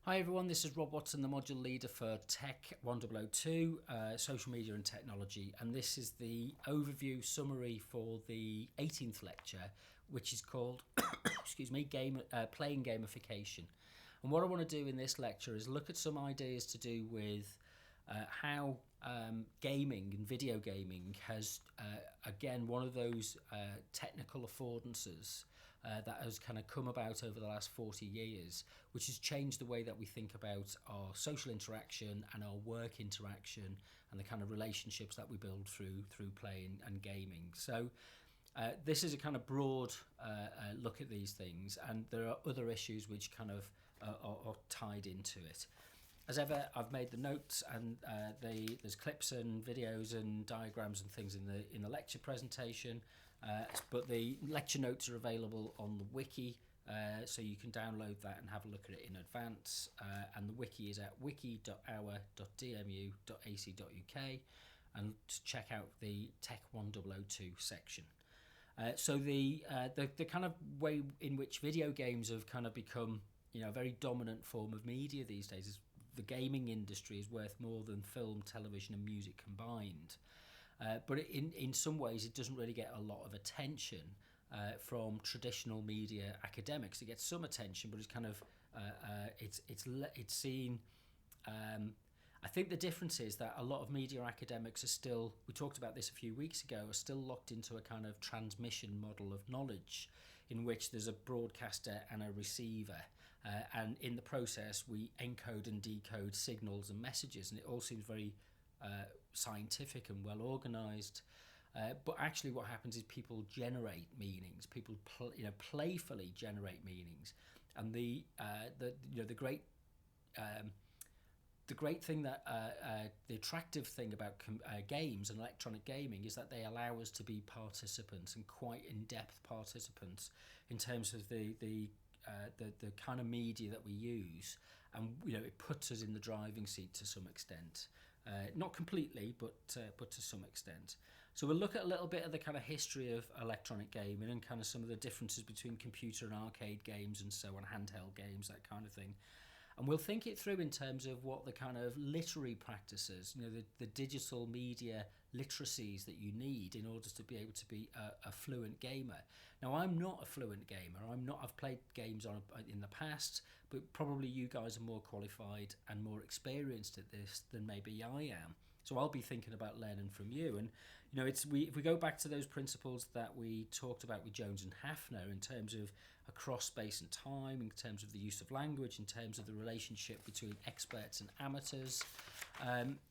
Hi everyone, this is Rob Watson, the module leader for TECH1002, Social Media and Technology, and this is the overview summary for the 18th lecture, which is called excuse me, Playing Gamification. And what I want to do in this lecture is look at some ideas to do with how gaming and video gaming has, again, one of those technical affordances that has kind of come about over the last 40 years, which has changed the way that we think about our social interaction and our work interaction and the kind of relationships that we build through play and gaming. So this is a kind of broad look at these things, and there are other issues which kind of are tied into it. As ever, I've made the notes, and there's clips and videos and diagrams and things in the lecture presentation, but the lecture notes are available on the wiki, so you can download that and have a look at it in advance. And the wiki is at wiki.our.dmu.ac.uk, and to check out the TECH1002 section. So the kind of way in which video games have kind of become, a very dominant form of media these days is the gaming industry is worth more than film, television, and music combined. But in some ways, it doesn't really get a lot of attention from traditional media academics. It gets some attention, but it's kind of it's seen. I think the difference is that a lot of media academics are still, we talked about this a few weeks ago, are still locked into a kind of transmission model of knowledge in which there's a broadcaster and a receiver. And in the process, we encode and decode signals and messages, and it all seems very scientific and well organized. But actually what happens is people generate meanings. People playfully generate meanings. And the great... the great thing that the attractive thing about games and electronic gaming is that they allow us to be participants, and quite in-depth participants, in terms of the kind of media that we use, and it puts us in the driving seat to some extent, not completely, but to some extent. So we'll look at a little bit of the kind of history of electronic gaming and kind of some of the differences between computer and arcade games and so on, handheld games, that kind of thing. And we'll think it through in terms of what the kind of literary practices, the digital media literacies that you need in order to be able to be a fluent gamer. Now, I'm not a fluent gamer. I've played games in the past, but probably you guys are more qualified and more experienced at this than maybe I am. So I'll be thinking about learning from you. And, if we go back to those principles that we talked about with Jones and Hafner in terms of across space and time, in terms of the use of language, in terms of the relationship between experts and amateurs,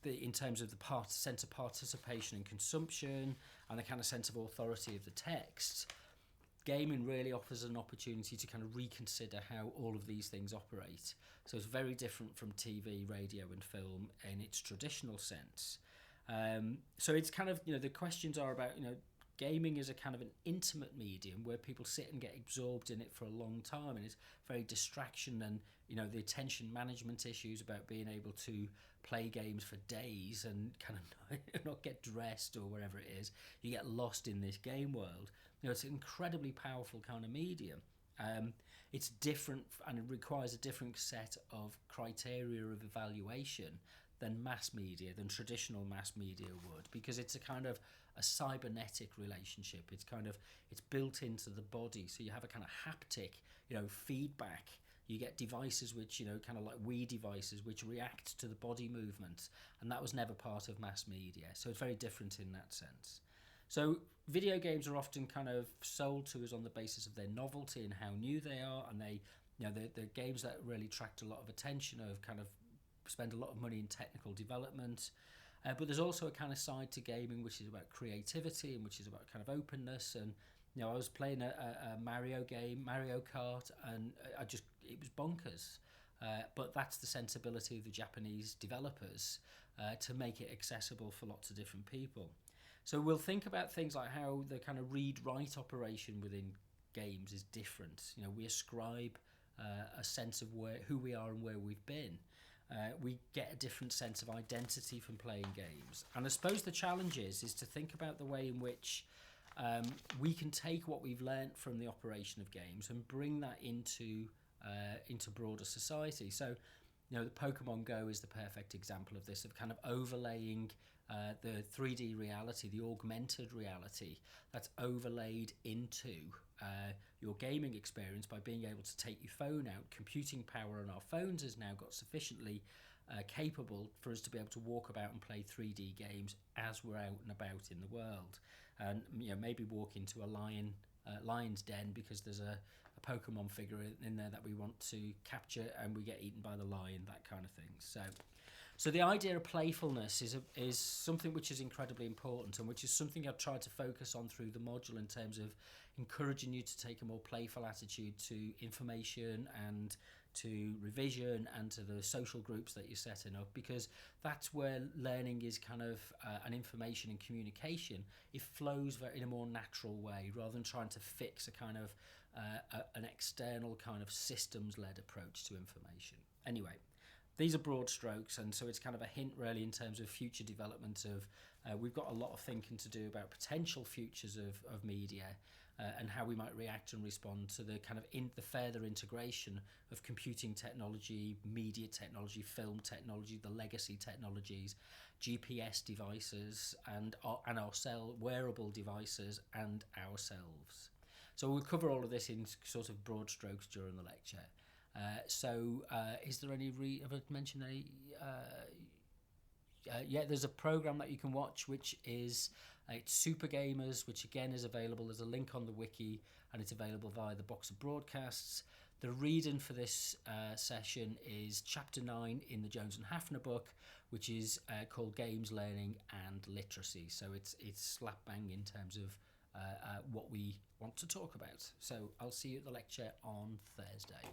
in terms of the sense of participation and consumption, and the kind of sense of authority of the text, gaming really offers an opportunity to kind of reconsider how all of these things operate. So it's very different from TV, radio, and film in its traditional sense. So it's kind of, the questions are about, gaming is a kind of an intimate medium where people sit and get absorbed in it for a long time, and it's very distraction, and the attention management issues about being able to play games for days and kind of not get dressed or wherever it is. You get lost in this game world. It's an incredibly powerful kind of medium. It's different, and it requires a different set of criteria of evaluation than traditional mass media would, because it's a kind of a cybernetic relationship. It's built into the body, so you have a kind of haptic, feedback. You get devices which, kind of like Wii devices, which react to the body movements, and that was never part of mass media. So it's very different in that sense. So video games are often kind of sold to us on the basis of their novelty and how new they are, and they're games that really attract a lot of attention, of kind of spend a lot of money in technical development. But there's also a kind of side to gaming which is about creativity and which is about kind of openness. And I was playing a Mario game, Mario Kart, and it was bonkers. But that's the sensibility of the Japanese developers to make it accessible for lots of different people. So we'll think about things like how the kind of read-write operation within games is different. We ascribe a sense of who we are and where we've been. We get a different sense of identity from playing games. And I suppose the challenge is to think about the way in which we can take what we've learnt from the operation of games and bring that into broader society. So The Pokemon Go is the perfect example of this, of kind of overlaying the 3D reality, the augmented reality that's overlaid into your gaming experience by being able to take your phone out. Computing power on our phones has now got sufficiently capable for us to be able to walk about and play 3D games as we're out and about in the world, and maybe walk into a lion's den because there's a Pokemon figure in there that we want to capture, and we get eaten by the lion, that kind of thing. So the idea of playfulness is something which is incredibly important, and which is something I've tried to focus on through the module in terms of encouraging you to take a more playful attitude to information and to revision and to the social groups that you're setting up, because that's where learning is kind of an information and communication. It flows in a more natural way rather than trying to fix a kind of an external kind of systems-led approach to information. Anyway, these are broad strokes, and so it's kind of a hint really in terms of future development of we've got a lot of thinking to do about potential futures of media, and how we might react and respond to the kind of the further integration of computing technology, media technology, film technology, the legacy technologies, GPS devices, and our wearable devices, and ourselves. So we'll cover all of this in sort of broad strokes during the lecture. Is there any have I mentioned any? There's a program that you can watch, which is it's Super Gamers, which again is available. There's a link on the wiki, and it's available via the box of broadcasts. The reading for this session is chapter 9 in the Jones and Hafner book, which is called Games, Learning and Literacy. So it's slap bang in terms of what we want to talk about. So I'll see you at the lecture on Thursday.